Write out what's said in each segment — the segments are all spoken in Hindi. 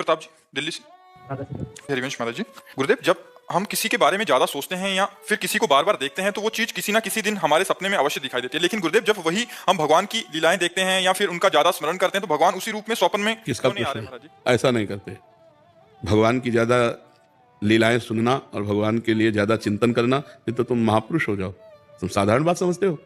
प्रताप जी, दिल्ली से। हरिवंश महाराज जी, गुरुदेव, जब हम किसी के बारे में ज्यादा सोचते हैं या फिर किसी को बार बार देखते हैं तो वो चीज किसी ना किसी दिन हमारे सपने में अवश्य दिखाई देती है। लेकिन गुरुदेव, जब वही हम भगवान की लीलाएं देखते हैं या फिर उनका ज्यादा स्मरण करते हैं तो भगवान उसी रूप में स्वप्न में किसका क्यों नहीं आ प्रश्न रहे है? महाराज जी? ऐसा नहीं करते। भगवान की ज्यादा लीलाएं सुनना और भगवान के लिए ज्यादा चिंतन करना, फिर तो तुम महापुरुष हो जाओ। तुम साधारण बात समझते हो?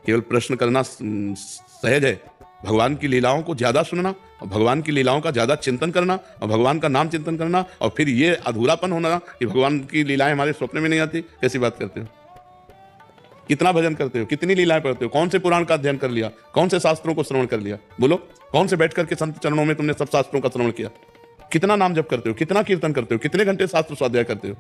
केवल प्रश्न करना सहज है। भगवान की लीलाओं को ज्यादा सुनना और भगवान की लीलाओं का ज्यादा चिंतन करना और भगवान का नाम चिंतन करना और फिर ये अधूरापन होना कि भगवान की लीलाएं हमारे स्वप्न में नहीं आती, कैसी बात करते हो? कितना भजन करते हो? कितनी लीलाएं पढ़ते हो? कौन से पुराण का अध्ययन कर लिया? कौन से शास्त्रों को श्रवण कर लिया? बोलो, कौन से बैठ करके संत चरणों में तुमने सब शास्त्रों का श्रवण किया? कितना नाम जप करते हो? कितना कीर्तन करते हो? कितने घंटे शास्त्र स्वाध्याय करते हो?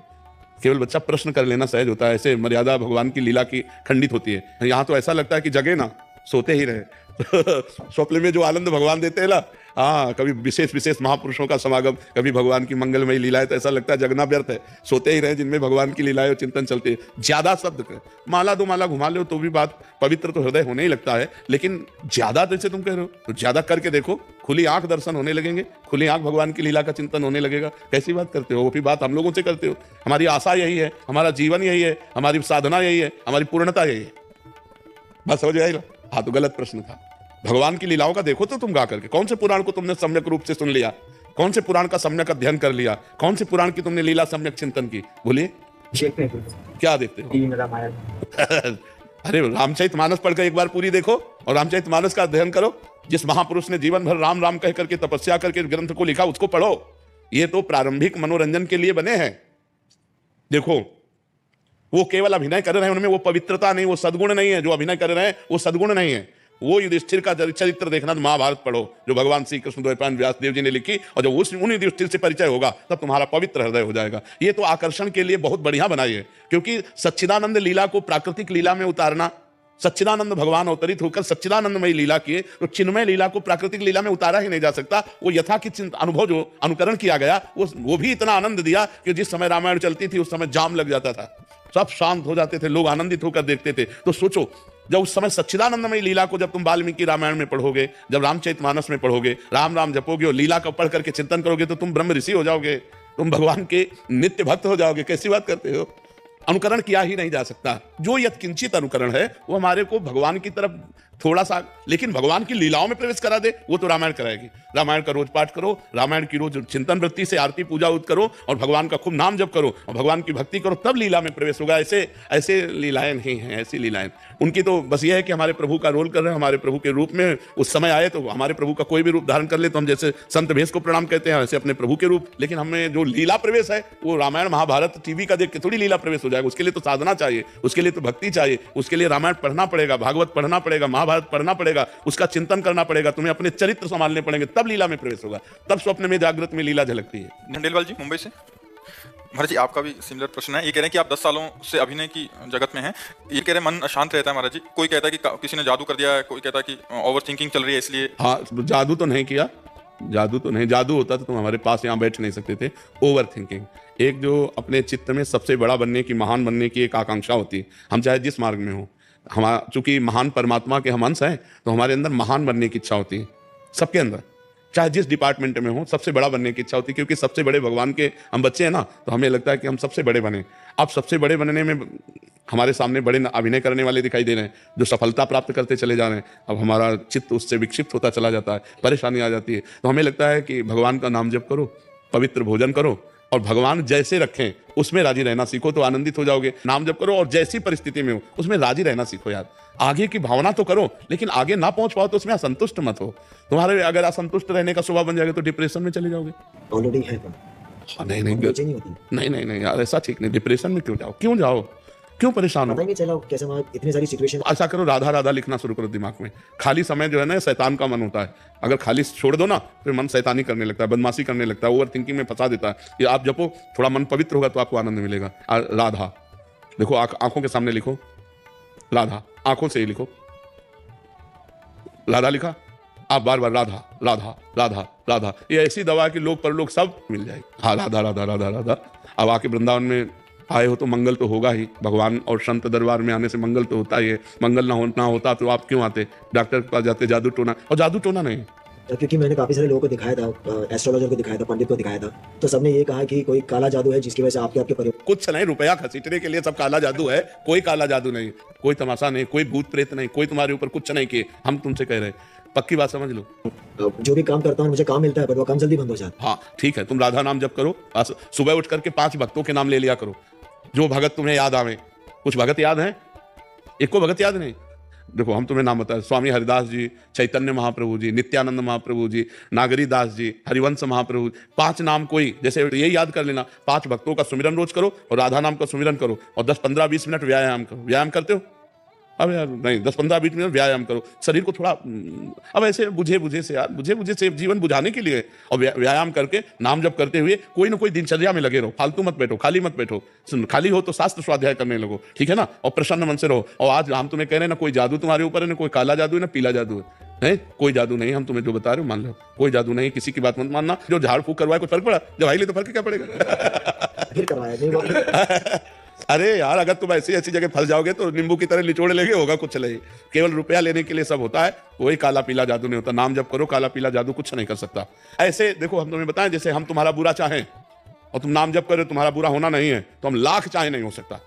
केवल बच्चा प्रश्न कर लेना सहज होता है, ऐसे मर्यादा भगवान की लीला की खंडित होती है। यहाँ तो ऐसा लगता है कि जगे ना, सोते ही रहे। स्वप्न में जो आनंद भगवान देते हैं ना, हाँ, कभी विशेष विशेष महापुरुषों का समागम, कभी भगवान की मंगलमयी लीलाएं, तो ऐसा लगता है जगना व्यर्थ है, सोते ही रहे, जिनमें भगवान की लीलाएं और चिंतन चलते हैं। ज्यादा शब्द कर, माला दो माला घुमा लो तो भी बात पवित्र तो हृदय होने ही लगता है, लेकिन ज्यादा जैसे तुम कह रहे हो तो ज्यादा करके देखो, खुली आंख दर्शन होने लगेंगे, खुली आंख भगवान की लीला का चिंतन होने लगेगा। कैसी बात करते हो? वो भी बात हम लोगों से करते हो। हमारी आशा यही है, हमारा जीवन यही है, हमारी साधना यही है, हमारी पूर्णता यही है। बस समझ आएगा? हाँ, तो गलत प्रश्न था। भगवान की लीलाओं का देखो तो तुम गा करके, कौन से पुराण को तुमने सम्यक रूप से सुन लिया? कौन से पुराण का सम्यक अध्ययन कर लिया? कौन से पुराण की तुमने लीला सम्यक चिंतन की? बोलिए, क्या देखते हो? रामायण। अरे, रामचरितमानस पढ़कर एक बार पूरी देखो और रामचरितमानस का अध्ययन करो। जिस महापुरुष ने जीवन भर राम राम कह करके तपस्या करके ग्रंथ को लिखा, उसको पढ़ो। ये तो प्रारंभिक मनोरंजन के लिए बने हैं। देखो, वो केवल अभिनय कर रहे हैं, उनमें वो पवित्रता नहीं, वो सद्गुण नहीं है। जो अभिनय कर रहे हैं वो सद्गुण नहीं है। वो युधिष्ठिर का चरित्र देखना, तो महाभारत पढ़ो, जो भगवान श्री कृष्ण द्वैपायन व्यास देव जी ने लिखी, और जब उन युधिष्ठिर से परिचय होगा तब तुम्हारा पवित्र हृदय हो जाएगा। ये तो आकर्षण के लिए बहुत बढ़िया बनाई है, क्योंकि सच्चिदानंद लीला को प्राकृतिक लीला में उतारना, सच्चिदानंद भगवान अवतरित होकर सच्चिदानंदमयी लीला किए, तो चिन्मय लीला को प्राकृतिक लीला में उतारा ही नहीं जा सकता। वो यथा की अनुभव जो अनुकरण किया गया, वो भी इतना आनंद दिया कि जिस समय रामायण चलती थी उस समय जाम लग जाता था, सब शांत हो जाते थे, लोग आनंदित होकर देखते थे। तो सोचो, जब उस समय सच्चिदानंदमयी लीला को जब तुम वाल्मीकि रामायण में पढ़ोगे, जब रामचरितमानस में पढ़ोगे, राम राम जपोगे और लीला का पढ़ करके चिंतन करोगे, तो तुम ब्रह्म ऋषि हो जाओगे, तुम भगवान के नित्य भक्त हो जाओगे। कैसी बात करते हो? अनुकरण किया ही नहीं जा सकता। जो यत्किंचित अनुकरण है वो हमारे को भगवान की तरफ थोड़ा सा, लेकिन भगवान की लीलाओं में प्रवेश करा दे, वो तो रामायण कराएगी। रामायण का रोज पाठ करो, रामायण की रोज चिंतन वृत्ति से आरती पूजा करो और भगवान का खूब नाम जप करो और भगवान की भक्ति करो, तब लीला में प्रवेश होगा। ऐसे लीलाएं नहीं हैं, ऐसी लीलाएं उनकी तो बस ये है कि हमारे प्रभु का रोल कर रहे हैं, हमारे प्रभु के रूप में उस समय आए, तो हमारे प्रभु का कोई भी रूप धारण कर ले तो हम जैसे संत भेष को प्रणाम कहते हैं, वैसे अपने प्रभु के रूप। लेकिन हमें जो लीला प्रवेश है वो रामायण महाभारत टीवी का देख के थोड़ी लीला प्रवेश हो जाएगा। उसके लिए तो साधना चाहिए, उसके लिए तो भक्ति चाहिए, उसके लिए रामायण पढ़ना पड़ेगा, भागवत पढ़ना पड़ेगा, महाभारत पढ़ना पड़ेगा, उसका चिंतन करना पड़ेगा, तुम्हें अपने चरित्र संभालने पड़ेंगे, तब लीला में प्रवेश होगा, तब स्वप्न में जागृत में लीला झलकती है। खंडेलवाल जी, मुंबई से। महाराज जी, आपका भी सिमिलर प्रश्न है। ये कह रहे हैं कि आप 10 सालों से अभिनय की जगत में हैं। ये कह रहे हैं मन अशांत रहता है महाराज जी। कोई कहता है कि किसी ने जादू कर दिया है, कोई कहता है कि ओवर थिंकिंग चल रही है इसलिए। हाँ, जादू तो नहीं किया, जादू तो नहीं। जादू होता तो तुम हमारे पास यहाँ बैठ नहीं सकते थे। ओवर थिंकिंग, एक जो अपने चित्त में सबसे बड़ा बनने की, महान बनने की एक आकांक्षा होती है। हम चाहे जिस मार्ग में हो, हम चूंकि महान परमात्मा के हम अंश हैं, तो हमारे अंदर महान बनने की इच्छा होती है सबके अंदर, चाहे जिस डिपार्टमेंट में हो, सबसे बड़ा बनने की इच्छा होती है। क्योंकि सबसे बड़े भगवान के हम बच्चे हैं ना, तो हमें लगता है कि हम सबसे बड़े बने। अब सबसे बड़े बनने में हमारे सामने बड़े अभिनय करने वाले दिखाई दे रहे हैं, जो सफलता प्राप्त करते चले जा रहे हैं। अब हमारा चित्त उससे विक्षिप्त होता चला जाता है, परेशानी आ जाती है। तो हमें लगता है कि भगवान का नाम जप करो, पवित्र भोजन करो और भगवान जैसे रखें उसमें राजी रहना सीखो, तो आनंदित हो जाओगे। नाम जप करो और जैसी परिस्थिति में हो उसमें राजी रहना सीखो। यार, आगे की भावना तो करो, लेकिन आगे ना पहुंच पाओ तो उसमें असंतुष्ट मत हो। तुम्हारे अगर असंतुष्ट रहने का स्वभाव बन जाएगा तो डिप्रेशन में चले जाओगे। ऑलरेडी है नहीं नहीं नहीं यार, ऐसा ठीक नहीं। डिप्रेशन में क्यों जाओ? क्यों जाओ? क्यों परेशान हो? पता ही नहीं चला कैसे इतनी सारी सिचुएशन। ऐसा करो, राधा राधा लिखना शुरू करो दिमाग में। खाली समय जो है ना, शैतान का मन होता है। अगर खाली छोड़ दो ना, फिर मन शैतानी करने लगता है, बदमाशी करने लगता है, ओवर थिंकिंग में फंसा देता है। ये आप जपो, थोड़ा मन पवित्र होगा तो आपको आनंद मिलेगा। राधा देखो, आंखों के सामने लिखो राधा, आंखों से ही लिखो। राधा लिखा, आप बार बार राधा राधा राधा राधा, ये ऐसी दवा है कि लोग परलोक सब मिल जाएगी। हाँ, राधा राधा राधा राधा। अब आके वृंदावन में आए हो तो मंगल तो होगा ही। भगवान और संत दरबार में आने से मंगल तो होता ही है। मंगल ना होता तो आप क्यों आते? डॉक्टर के पास जाते जादू टोना, और जादू टोना नहीं, क्योंकि मैंने काफी सारे लोगों को दिखाया था, एस्ट्रोलॉजर को दिखाया था, पंडित को दिखाया था, तो सबने ये कहा कि कोई काला जादू है जिसकी वजह से आपके परिवार कुछ नहीं, रुपया खसीटने के लिए सब काला जादू है। कोई काला जादू नहीं, कोई तमाशा नहीं, कोई भूत प्रेत नहीं, कोई तुम्हारे ऊपर कुछ नहीं किए। हम तुमसे कह रहे, पक्की बात समझ लो। जो भी काम करता हूँ मुझे काम मिलता है, पर वो काम जल्दी बंद हो जाता है। हाँ ठीक है, तुम राधा नाम जप करो, सुबह उठ करके 5 भक्तों के नाम ले लिया करो, जो भगत तुम्हें याद आवे। कुछ भगत याद हैं? एक को भगत याद नहीं। देखो हम तुम्हें नाम बताए, स्वामी हरिदास जी, चैतन्य महाप्रभु जी, नित्यानंद महाप्रभु जी, नागरी दास जी, हरिवंश महाप्रभु, 5 नाम कोई, जैसे ये याद कर लेना। 5 भक्तों का सुमिरन रोज करो और राधा नाम का सुमिरन करो और 10, 15, 20 मिनट व्यायाम करो। व्यायाम करते हो? अब यार नहीं, 10, 15, 20 मिनट व्यायाम करो, शरीर को थोड़ा अब ऐसे बुझे से यार, बुझे से जीवन बुझाने के लिए। और व्यायाम करके नाम जप करते हुए कोई ना कोई दिनचर्या में लगे रहो, फालतू मत बैठो, खाली मत बैठो। खाली हो तो शास्त्र स्वाध्याय करने लगो, ठीक है ना, और प्रसन्न मन से रहो। और आज हम तुम्हें कह रहे हैं ना, कोई जादू तुम्हारे ऊपर है ना, कोई काला जादू है ना पीला जादू है, कोई जादू नहीं। हम तुम्हें जो बता रहे हो मान लो, कोई जादू नहीं, किसी की बात मत मानना। जो झाड़ फूक करवाए कोई फर्क पड़ा? दवाई ले तो फर्क क्या पड़ेगा? फिर करवाया नहीं वो। अरे यार, अगर तुम ऐसी ऐसी जगह फंस जाओगे तो नींबू की तरह निचोड़ लेंगे, होगा कुछ नहीं। केवल रुपया लेने के लिए सब होता है, कोई काला पीला जादू नहीं होता। नाम जप करो, काला पीला जादू कुछ नहीं कर सकता। ऐसे देखो, हम तुम्हें बताएं, जैसे हम तुम्हारा बुरा चाहें और तुम नाम जप करो, तुम्हारा बुरा होना नहीं है, तो हम लाख चाहे नहीं हो सकता।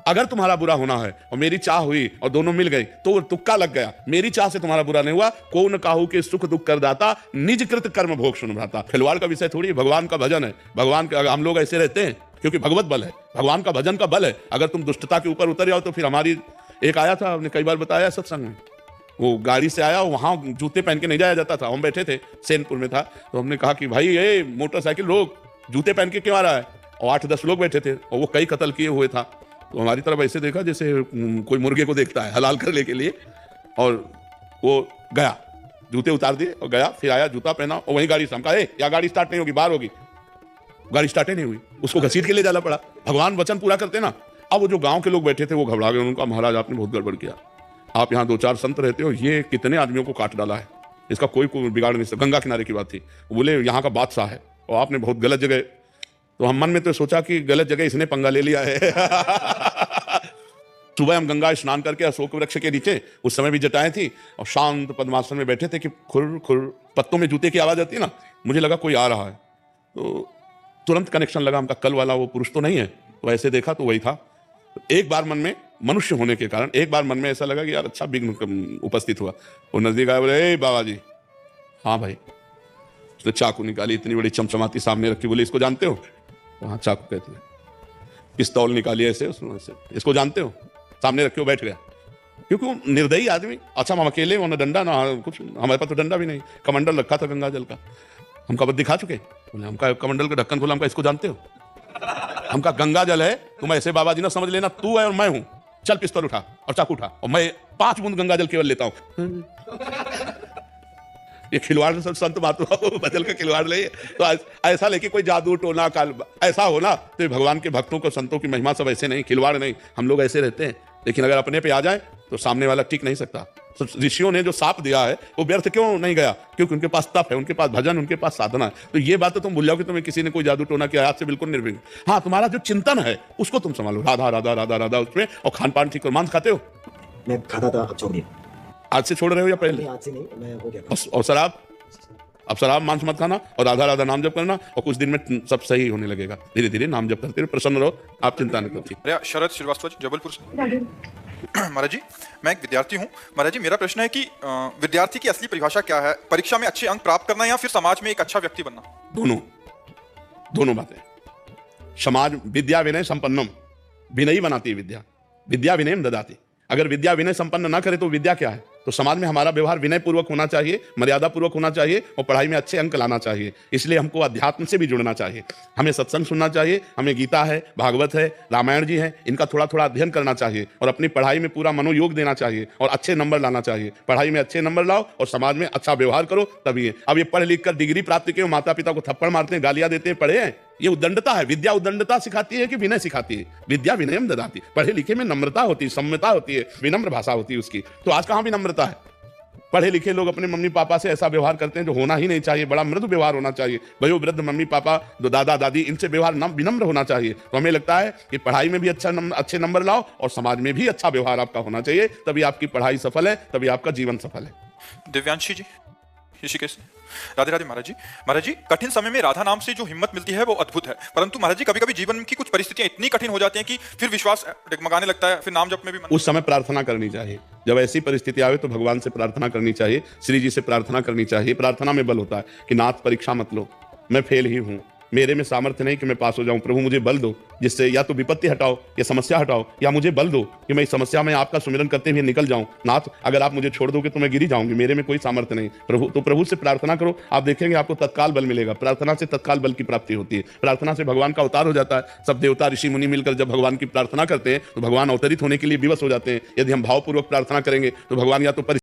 अगर तुम्हारा बुरा होना है और मेरी चाह हुई और दोनों मिल गई तो तुक्का लग गया। मेरी चाह से तुम्हारा बुरा नहीं हुआ। को न काहू के सुख दुख कर दाता, निज कृत कर्म भोग सुन भ्राता। खिलवाड़ का विषय थोड़ी, भगवान का भजन है। भगवान का हम लोग ऐसे रहते हैं क्योंकि भगवत बल है, भगवान का भजन का बल है। अगर तुम दुष्टता के ऊपर उतर जाओ तो फिर हमारी एक आया था, हमने कई बार बताया सत्संग में, वो गाड़ी से आया, वहां जूते पहन के नहीं जाया जाता था। हम बैठे थे, सेनपुर में था, तो हमने कहा कि भाई ये मोटरसाइकिल रोक, जूते पहन के क्यों आ रहा है? और 8-10 लोग बैठे थे और वो कई कत्ल किए हुए था। तो हमारी तरफ ऐसे देखा जैसे कोई मुर्गे को देखता है हलाल करने के लिए, और वो गया, जूते उतार दिए और गया। फिर आया, जूता पहना और वहीं गाड़ी से हमका, या गाड़ी स्टार्ट नहीं होगी, बाहर होगी। गाड़ी स्टार्ट ही नहीं हुई, उसको घसीट के ले जाना पड़ा। भगवान वचन पूरा करते ना। अब वो जो गांव के लोग बैठे थे वो घबरा गए, उनका महाराज आपने बहुत गड़बड़ किया, आप यहाँ 2-4 संत रहते हो, ये कितने आदमियों को काट डाला है, इसका कोई बिगाड़ नहीं सकता। गंगा किनारे की बात थी, बोले यहाँ का बादशाह है और आपने बहुत गलत जगह। तो हम मन में तो सोचा कि गलत जगह इसने पंगा ले लिया है। सुबह हम गंगा स्नान करके अशोक वृक्ष के नीचे, उस समय भी जटाएं थी, और शांत पद्मासन में बैठे थे कि खुर खुर पत्तों में जूते की आवाज आती है ना, मुझे लगा कोई आ रहा है। तो तुरंत कनेक्शन लगा, हमका कल वाला वो पुरुष तो नहीं है। तो ऐसे देखा तो वही था। तो एक बार मन में, मनुष्य होने के कारण एक बार मन में ऐसा लगा कि यार अच्छा विघ्न उपस्थित हुआ। वो नजदीक आया, बोले ए बाबा जी। हाँ भाई। उसने चाकू निकाली, इतनी बड़ी चमचमाती सामने रखी, बोले इसको जानते हो? हाँ चाकू कहते हैं। पिस्तौल निकाली ऐसे, उसने ऐसे, इसको जानते हो? सामने रखे, बैठ गया। क्योंकि वो निर्दयी आदमी। अच्छा हम अकेले, वो ना डंडा ना कुछ, हमारे पास तो डंडा भी नहीं, कमंडल रखा था गंगा जल का। हमका बस दिखा चुके, बोले हमका कमंडल का ढक्कन खोला, हमका इसको जानते हो? हमका गंगा जल है, तुम ऐसे बाबा जी ना समझ लेना, तू है और मैं हूं। चल पिस्तौल उठा और चाकू उठा, और मैं 5 बूंद गंगा जल केवल लेता हूं। ये खिलवाड़ संत महात्मा बदल का खिलवाड़ ले। तो ऐसा लेके कोई जादू टोना काल ऐसा हो ना, तो भगवान के भक्तों को, संतों की महिमा सब ऐसे नहीं, खिलवाड़ नहीं। हम लोग ऐसे रहते हैं, लेकिन अगर अपने पे आ जाए तो सामने वाला टिक नहीं सकता। तो ऋषियों ने जो साप दिया है वो व्यर्थ क्यों नहीं गया? क्योंकि उनके पास तप है, उनके पास भजन, उनके पास साधना है। तो ये बात तो तुम भूल जाओ कि तुम्हें किसी ने कोई जादू टोना किया, आज से बिल्कुल निर्भीक। हाँ, तुम्हारा जो चिंतन है उसको तुम संभालो, राधा राधा राधा राधा उसमें। और खान पान ठीक करो। मांस खाते हो? मैं खाता था, अब छोड़ दिया। आज से छोड़ रहे हो या पहले? नहीं, आज से नहीं, मैं हो गया। और शराब? अब शराब मांस मत खाना और राधा राधा नाम जप करना, और कुछ दिन में सब सही होने लगेगा। धीरे धीरे नाम जप करते रहो, प्रसन्न रहो, आप चिंता नहीं करती। अरे शरद श्रीवास्तव जी, जबलपुर से। महाराज जी, मैं एक विद्यार्थी हूँ। महाराज जी, मेरा प्रश्न है कि विद्यार्थी की असली परिभाषा क्या है? परीक्षा में अच्छे अंक प्राप्त करना या फिर समाज में एक अच्छा व्यक्ति बनना? दोनों बातें। समाज विद्या विनय संपन्नम, विनयी बनाती है विद्या, विद्या विनयम ददाती। अगर विद्या विनय संपन्न ना करे तो विद्या क्या है? तो समाज में हमारा व्यवहार विनय पूर्वक होना चाहिए, मर्यादा पूर्वक होना चाहिए, और पढ़ाई में अच्छे अंक लाना चाहिए। इसलिए हमको अध्यात्म से भी जुड़ना चाहिए, हमें सत्संग सुनना चाहिए, हमें गीता है, भागवत है, रामायण जी है, इनका थोड़ा थोड़ा अध्ययन करना चाहिए, और अपनी पढ़ाई में पूरा मनोयोग देना चाहिए, और अच्छे नंबर लाना चाहिए। पढ़ाई में अच्छे नंबर लाओ और समाज में अच्छा व्यवहार करो, तभी है। अब ये पढ़ लिख कर डिग्री प्राप्त किए, माता पिता को थप्पड़ मारते हैं, गालियां देते हैं, पढ़े हैं, ये उद्दंडता है। विद्या उद्दंडता सिखाती है कि विनय सिखाती है? विद्या विनयम ददाती। पढ़े लिखे में नम्रता होती है, सम्यता होती है, विनम्र भाषा होती है उसकी। तो आज कहाँ विनम्रता है? पढ़े लिखे लोग अपने मम्मी पापा से ऐसा व्यवहार करते हैं जो होना ही नहीं चाहिए, बड़ा मृदु व्यवहार होना चाहिए। वयो वृद्ध मम्मी पापा, जो दादा दादी, इनसे व्यवहार विनम्र होना चाहिए। तो हमें लगता है कि पढ़ाई में भी अच्छे नंबर लाओ और समाज में भी अच्छा व्यवहार आपका होना चाहिए, तभी आपकी पढ़ाई सफल है, तभी आपका जीवन सफल है। दिव्यांशी जी। ऋषिकेश। राधे राधे महाराज जी। महाराज जी, कठिन समय में राधा नाम से जो हिम्मत मिलती है वो अद्भुत है, परंतु महाराज जी कभी कभी जीवन की कुछ परिस्थितियां इतनी कठिन हो जाती हैं कि फिर विश्वास डगमगाने लगता है, फिर नाम जप में भी उस समय प्रार्थना करनी चाहिए। जब ऐसी परिस्थिति आवे तो भगवान से प्रार्थना करनी चाहिए, श्री जी से प्रार्थना करनी चाहिए। प्रार्थना में बल होता है कि नाथ परीक्षा मत लो, मैं फेल ही हूं, मेरे में सामर्थ्य नहीं कि मैं पास हो जाऊं, प्रभु मुझे बल दो, जिससे या तो विपत्ति हटाओ या समस्या हटाओ, या मुझे बल दो कि मैं इस समस्या में आपका सुमिरन करते हुए निकल जाऊं। नाथ अगर आप मुझे छोड़ दोगे तो मैं गिरी जाऊंगी, मेरे में कोई सामर्थ्य नहीं। प्रभु तो प्रभु से प्रार्थना करो, आप देखेंगे आपको तत्काल बल मिलेगा। प्रार्थना से तत्काल बल की प्राप्ति होती है, प्रार्थना से भगवान का अवतार हो जाता है। सब देवता ऋषि मुनि मिलकर जब भगवान की प्रार्थना करते हैं तो भगवान अवतरित होने के लिए विवश हो जाते हैं। यदि हम भावपूर्वक प्रार्थना करेंगे तो भगवान या तो